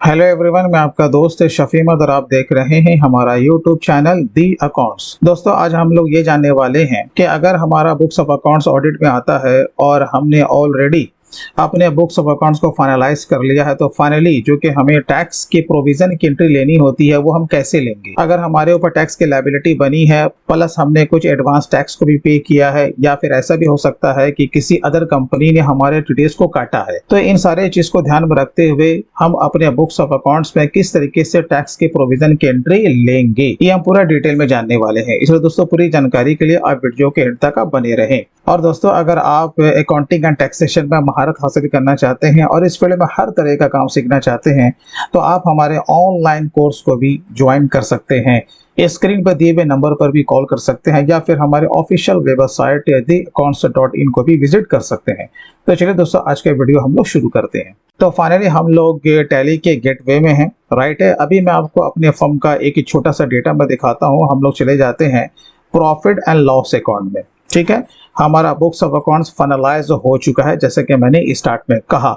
Hello everyone, मैं आपका दोस्त शफी अहमद और आप देख रहे हैं हमारा यूट्यूब चैनल दी अकाउंट्स। दोस्तों, आज हम लोग ये जानने वाले हैं कि अगर हमारा बुक्स ऑफ अकाउंट्स ऑडिट में आता है और हमने ऑलरेडी अपने बुक्स ऑफ अकाउंट्स को फाइनलाइज कर लिया है, तो फाइनली जो कि हमें टैक्स की प्रोविजन की एंट्री लेनी होती है वो हम कैसे लेंगे। अगर हमारे ऊपर टैक्स की लायबिलिटी बनी है प्लस हमने कुछ एडवांस टैक्स को भी पे किया है, या फिर ऐसा भी हो सकता है कि किसी अदर कंपनी ने हमारे टीडीएस को काटा है, तो इन सारे चीज को ध्यान में रखते हुए हम अपने बुक्स ऑफ अकाउंट्स में किस तरीके से टैक्स की प्रोविजन की एंट्री लेंगे, ये हम पूरा डिटेल में जानने वाले हैं। इसलिए दोस्तों, पूरी जानकारी के लिए आप वीडियो के एंड तक आप बने रहें। और दोस्तों, अगर आप अकाउंटिंग एंड टैक्सेशन में महारत हासिल करना चाहते हैं और इस फील्ड में हर तरह का काम सीखना चाहते हैं, तो आप हमारे ऑनलाइन कोर्स को भी ज्वाइन कर सकते हैं। स्क्रीन पर दिए हुए नंबर पर भी कॉल कर सकते हैं, या फिर हमारे ऑफिशियल वेबसाइट theaccounts.in को भी विजिट कर सकते हैं। तो चलिए दोस्तों, आज का वीडियो हम लोग शुरू करते हैं। तो फाइनली हम लोग टैली के गेटवे में हैं, राइट है। अभी मैं आपको अपने फर्म का एक छोटा सा डेटा मैं दिखाता हूँ। हम लोग चले जाते हैं प्रॉफिट एंड लॉस अकाउंट में, ठीक है। हमारा बुक्स ऑफ अकाउंट्स फाइनलाइज हो चुका है, जैसे कि मैंने स्टार्ट में कहा।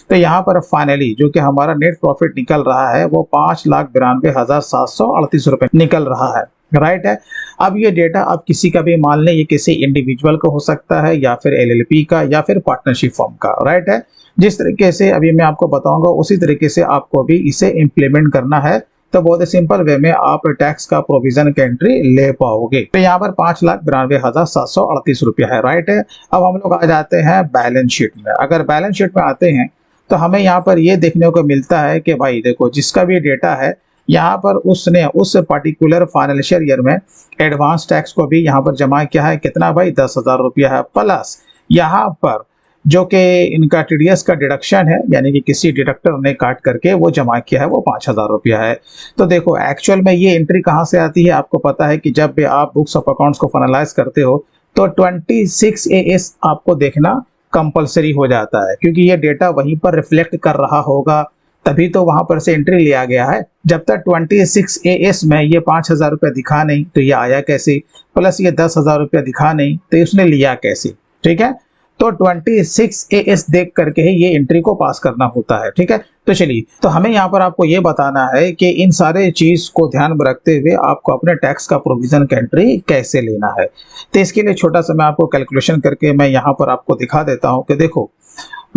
तो यहाँ पर फाइनली जो कि हमारा नेट प्रॉफिट निकल रहा है वो 5,92,738 रुपए निकल रहा है, राइट है। अब ये डेटा आप किसी का भी मान लें, ये किसी इंडिविजुअल का हो सकता है या फिर एलएलपी का या फिर पार्टनरशिप फर्म का, राइट है। जिस तरीके से अभी मैं आपको बताऊंगा उसी तरीके से आपको भी इसे इम्प्लीमेंट करना है, तो बहुत ही सिंपल वे में आप टैक्स का प्रोविजन की एंट्री ले पाओगे। तो यहाँ पर 5,92,738 रुपया है, राइट है। अब हम लोग आ जाते हैं बैलेंस शीट में। अगर बैलेंस शीट में आते हैं तो हमें यहाँ पर ये देखने को मिलता है कि भाई देखो, जिसका भी डेटा है यहाँ पर उसने उस पर्टिकुलर फाइनेंशियल ईयर में एडवांस टैक्स को भी यहाँ पर जमा किया है। कितना भाई? 10,000 रुपया है। प्लस यहाँ पर जो कि इनका टीडीएस का डिडक्शन है, यानी कि किसी डिडक्टर ने काट करके वो जमा किया है, वो 5,000 रुपया है। तो देखो, एक्चुअल में ये एंट्री कहाँ से आती है? आपको पता है कि जब भी आप बुक्स ऑफ अकाउंट्स को फाइनलाइज करते हो तो 26 AS आपको देखना कंपलसरी हो जाता है, क्योंकि ये डेटा वहीं पर रिफ्लेक्ट कर रहा होगा, तभी तो वहां पर से एंट्री लिया गया है। जब तक 26 AS में ये 5,000 रुपया दिखा नहीं तो ये आया कैसे? प्लस ये 10,000 रुपया दिखा नहीं तो उसने लिया कैसे? ठीक है। तो 26 AS देख करके ही ये एंट्री को पास करना होता है, ठीक है। तो चलिए, तो हमें यहाँ पर आपको ये बताना है कि इन सारे चीज को ध्यान में रखते हुए आपको अपने टैक्स का प्रोविजन का एंट्री कैसे लेना है। तो इसके लिए छोटा सा मैं आपको कैलकुलेशन करके मैं यहाँ पर आपको दिखा देता हूँ कि देखो,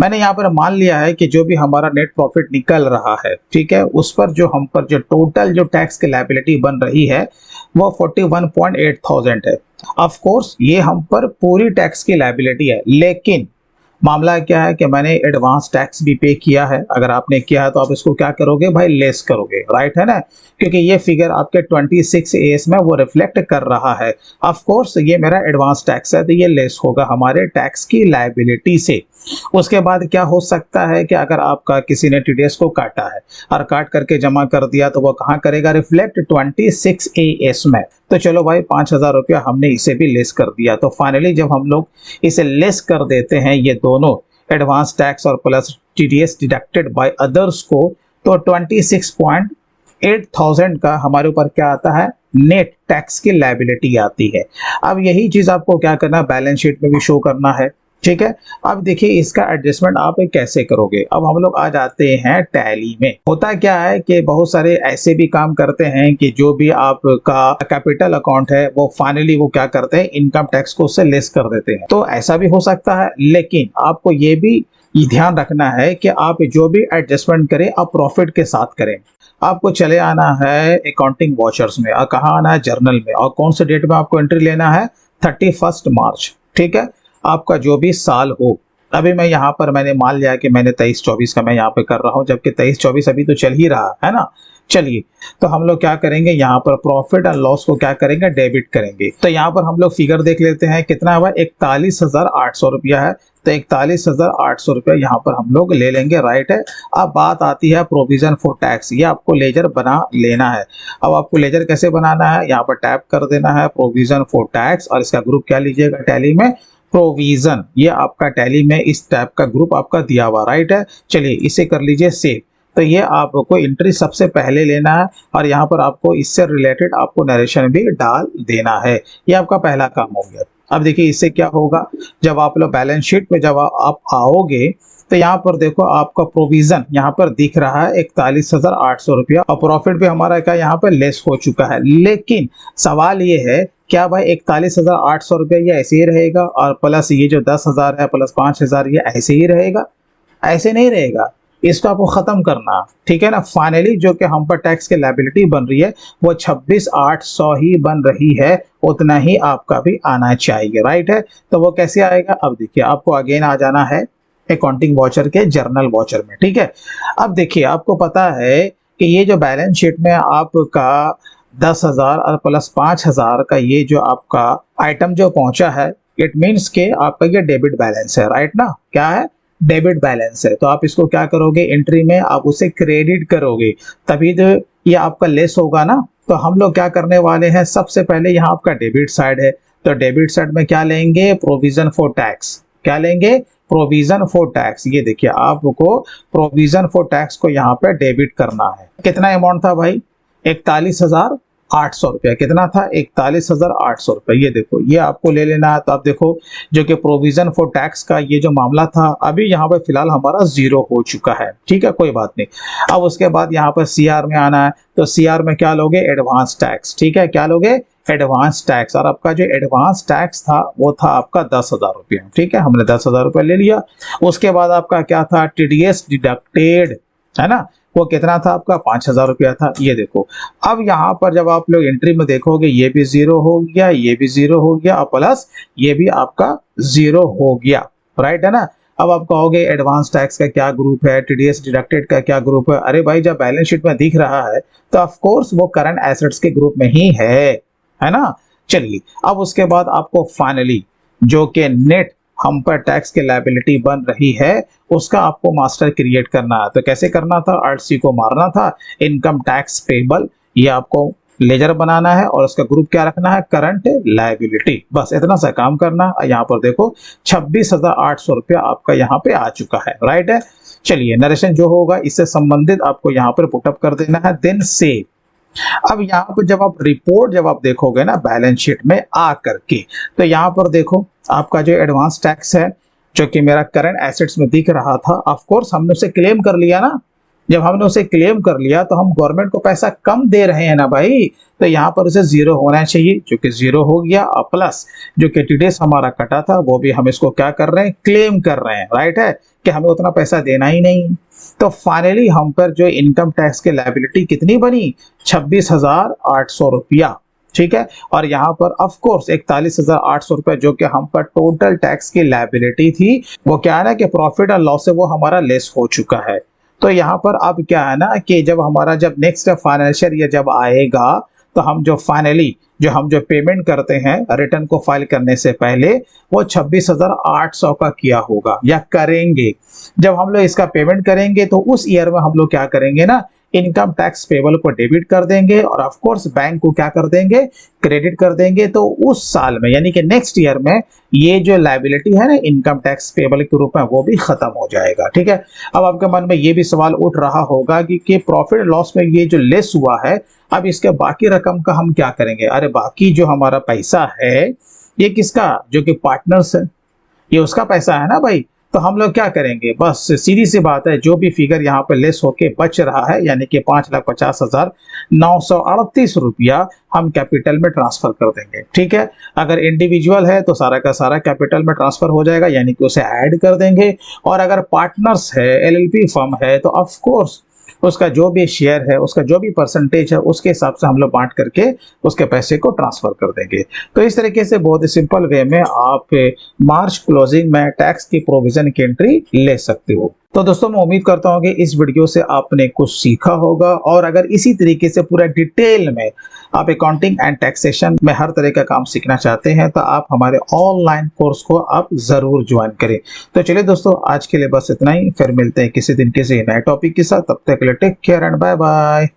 मैंने यहाँ पर मान लिया है कि जो भी हमारा नेट प्रॉफिट निकल रहा है, ठीक है, उस पर जो हम पर जो टोटल जो टैक्स की लायबिलिटी बन रही है वो 41.8 थाउजेंड है। ऑफ कोर्स ये हम पर पूरी टैक्स की लायबिलिटी है, लेकिन मामला क्या है कि मैंने एडवांस टैक्स भी पे किया है। अगर आपने किया है तो आप इसको क्या करोगे भाई? लेस करोगे, राइट है ना, क्योंकि ये फिगर आपके 26 AS में वो रिफ्लेक्ट कर रहा है। ऑफ कोर्स ये मेरा एडवांस टैक्स है, तो ये लेस होगा हमारे टैक्स की लायबिलिटी से। उसके बाद क्या हो सकता है कि अगर आपका किसी ने टीडीएस को काटा है और काट करके जमा कर दिया, तो वो कहाँ करेगा? रिफ्लेक्ट 26 AS में। तो चलो भाई, 5,000 रुपया हमने इसे भी लेस कर दिया। तो फाइनली जब हम लोग इसे लेस कर देते हैं, ये दोनों एडवांस टैक्स और plus TDS deducted by others को, तो 26.8 थाउजेंड का हमारे ऊपर क्या आता है? नेट टैक्स की लायबिलिटी आती है। अब यही चीज आपको क्या करना है? बैलेंस शीट में भी शो करना है, ठीक है। अब देखिए इसका एडजस्टमेंट आप कैसे करोगे। अब हम लोग आ जाते हैं टैली में। होता क्या है कि बहुत सारे ऐसे भी काम करते हैं कि जो भी आपका कैपिटल अकाउंट है वो फाइनली वो क्या करते हैं? इनकम टैक्स को उससे लेस कर देते हैं। तो ऐसा भी हो सकता है, लेकिन आपको ये भी ध्यान रखना है कि आप जो भी एडजस्टमेंट करें आप प्रॉफिट के साथ करें। आपको चले आना है अकाउंटिंग वॉचर्स में, और कहाँ आना है? जर्नल में। और कौन से डेट में आपको एंट्री लेना है? 31 मार्च, ठीक है। आपका जो भी साल हो, अभी मैं यहाँ पर मैंने मान लिया कि मैंने 23-24 का मैं यहाँ पे कर रहा हूँ, जबकि 23-24 अभी तो चल ही रहा है ना। चलिए, तो हम लोग क्या करेंगे? यहाँ पर प्रॉफिट एंड लॉस को क्या करेंगे? डेबिट करेंगे। तो यहाँ पर हम लोग फिगर देख लेते हैं कितना हुआ? 41,800 रुपया है। तो 41,800 रुपया यहाँ पर हम लोग ले लेंगे, राइट है। अब बात आती है प्रोविजन फॉर टैक्स। ये आपको लेजर बना लेना है। अब आपको लेजर कैसे बनाना है? यहाँ पर टैप कर देना है प्रोविजन फॉर टैक्स, और इसका ग्रुप क्या लीजिएगा? टैली में प्रोविजन। ये आपका टैली में इस टाइप का ग्रुप आपका दिया हुआ, राइट है। चलिए इसे कर लीजिए सेव। तो ये आपको एंट्री सबसे पहले लेना है, और यहाँ पर आपको इससे रिलेटेड आपको नरेशन भी डाल देना है। ये आपका पहला काम हो गया। अब देखिए इससे क्या होगा? जब आप लोग बैलेंस शीट में जब आप आओगे तो यहाँ पर देखो आपका प्रोविजन यहाँ पर दिख रहा है 41,800 रुपया और प्रॉफिट भी हमारा क्या यहाँ पर लेस हो चुका है। लेकिन सवाल ये है क्या भाई 41,800 रुपया ये ऐसे ही रहेगा और प्लस ये जो 10,000 है प्लस 5,000 ये ऐसे ही रहेगा? ऐसे नहीं रहेगा, इसको आपको खत्म करना, ठीक है ना। फाइनली जो कि हम पर टैक्स की लायबिलिटी बन रही है वो 26,800 ही बन रही है, उतना ही आपका भी आना चाहिए, राइट है। तो वो कैसे आएगा, अब देखिए आपको अगेन आ जाना है अकाउंटिंग वाउचर के जर्नल वाउचर में, ठीक है। अब देखिए आपको पता है कि ये जो बैलेंस शीट में आपका 10,000 और प्लस 5,000 का ये जो आपका आइटम जो पहुंचा है, इट मीन्स के आपका ये डेबिट बैलेंस है, राइट ना। क्या है, डेबिट बैलेंस है। तो आप इसको क्या करोगे, एंट्री में आप उसे क्रेडिट करोगे, तभी तो ये आपका लेस होगा ना। तो हम लोग क्या करने वाले हैं, सबसे पहले यहाँ आपका डेबिट साइड है, तो डेबिट साइड में क्या लेंगे, प्रोविजन फॉर टैक्स। क्या लेंगे, प्रोविजन फॉर टैक्स। ये देखिए आपको प्रोविजन फॉर टैक्स को यहाँ पे डेबिट करना है। कितना अमाउंट था भाई, 41,800 रुपया। कितना था, 41,800 रुपया। ये देखो ये आपको ले लेना है। तो आप देखो जो कि प्रोविजन फॉर टैक्स का ये जो मामला था अभी यहाँ पे फिलहाल हमारा 0 हो चुका है, ठीक है, कोई बात नहीं। अब उसके बाद यहाँ पर सीआर में आना है, तो सीआर में क्या लोगे, एडवांस टैक्स, ठीक है, क्या लोगे, एडवांस टैक्स। और आपका जो एडवांस टैक्स था वो था आपका 10,000 रुपया, ठीक है, हमने 10,000 रुपया ले लिया। उसके बाद आपका क्या था, टीडीएस डिडक्टेड, है ना, वो कितना था आपका, 5,000 रुपया था। ये देखो अब यहाँ पर जब आप लोग एंट्री में देखोगे ये भी 0 हो गया, ये भी 0 हो गया और प्लस ये भी आपका 0 हो गया, राइट है ना। अब आप कहोगे एडवांस टैक्स का क्या ग्रुप है, टीडीएस डिडक्टेड का क्या ग्रुप है। अरे भाई जब बैलेंस शीट में दिख रहा है तो ऑफ कोर्स वो करंट एसेट्स के ग्रुप में ही है ना। चलिए अब उसके बाद आपको फाइनली जो कि नेट हम पर टैक्स की लायबिलिटी बन रही है उसका आपको मास्टर क्रिएट करना है। तो कैसे करना था, आरसी को मारना था, इनकम टैक्स पेबल ये आपको लेजर बनाना है और उसका ग्रुप क्या रखना है, करंट लायबिलिटी। बस इतना सा काम करना। यहाँ पर देखो 26,800 रुपया आपका यहाँ पे आ चुका है, राइट है। चलिए नरेशन जो होगा इससे संबंधित आपको यहाँ पर पुटअप कर देना है, देन सेव। अब यहाँ पर जब आप रिपोर्ट जब आप देखोगे ना बैलेंस शीट में आ करके, तो यहाँ पर देखो आपका जो एडवांस टैक्स है जो कि मेरा करंट एसेट्स में दिख रहा था, ऑफ कोर्स हमने उसे क्लेम कर लिया ना। जब हमने उसे क्लेम कर लिया तो हम गवर्नमेंट को पैसा कम दे रहे हैं ना भाई, तो यहाँ पर उसे 0 होना चाहिए, जो कि 0 हो गया। और प्लस जो कि टीडीएस हमारा कटा था वो भी हम इसको क्या कर रहे हैं, क्लेम कर रहे हैं, राइट है, कि हमें उतना पैसा देना ही नहीं। तो फाइनली हम पर जो इनकम टैक्स की लायबिलिटी कितनी बनी, 26,800 रुपया, ठीक है। और यहाँ पर ऑफ कोर्स 41,800 रुपया जो कि हम पर टोटल टैक्स की लायबिलिटी थी, वो क्या है ना कि प्रॉफिट और लॉस से वो हमारा लेस हो चुका है। तो यहाँ पर अब क्या है ना कि जब हमारा जब नेक्स्ट फाइनेंशियल ईयर जब आएगा तो हम जो फाइनली हम जो पेमेंट करते हैं रिटर्न को फाइल करने से पहले वो 26,800 का किया होगा या करेंगे। जब हम लोग इसका पेमेंट करेंगे तो उस ईयर में हम लोग क्या करेंगे ना, इनकम टैक्स पेबल को डेबिट कर देंगे और ऑफ कोर्स बैंक को क्या कर देंगे, क्रेडिट कर देंगे। तो उस साल में यानी कि नेक्स्ट ईयर में ये जो लायबिलिटी है ना इनकम टैक्स पेबल के रूप में वो भी खत्म हो जाएगा, ठीक है। अब आपके मन में ये भी सवाल उठ रहा होगा कि प्रॉफिट लॉस में ये जो लेस हुआ है अब इसके बाकी रकम का हम क्या करेंगे। अरे बाकी जो हमारा पैसा है ये किसका, जो कि पार्टनर्स है, ये उसका पैसा है ना भाई। तो हम लोग क्या करेंगे, बस सीधी सी बात है, जो भी फिगर यहाँ पे लेस होके बच रहा है यानी कि 5,50,938 रुपया हम कैपिटल में ट्रांसफर कर देंगे, ठीक है। अगर इंडिविजुअल है तो सारा का सारा कैपिटल में ट्रांसफर हो जाएगा यानी कि उसे ऐड कर देंगे। और अगर पार्टनर्स है, एलएलपी फर्म है, तो ऑफ कोर्स उसका जो भी शेयर है, उसका जो भी परसेंटेज है उसके हिसाब से हम लोग बांट करके उसके पैसे को ट्रांसफर कर देंगे। तो इस तरीके से बहुत ही सिंपल वे में आप मार्च क्लोजिंग में टैक्स की प्रोविजन की एंट्री ले सकते हो। तो दोस्तों मैं उम्मीद करता हूँ कि इस वीडियो से आपने कुछ सीखा होगा और अगर इसी तरीके से पूरा डिटेल में आप अकाउंटिंग एंड टैक्सेशन में हर तरह का काम सीखना चाहते हैं तो आप हमारे ऑनलाइन कोर्स को आप जरूर ज्वाइन करें। तो चलिए दोस्तों आज के लिए बस इतना ही, फिर मिलते हैं किसी दिन किसी नए टॉपिक के साथ। तब तक के लिए take care and bye bye.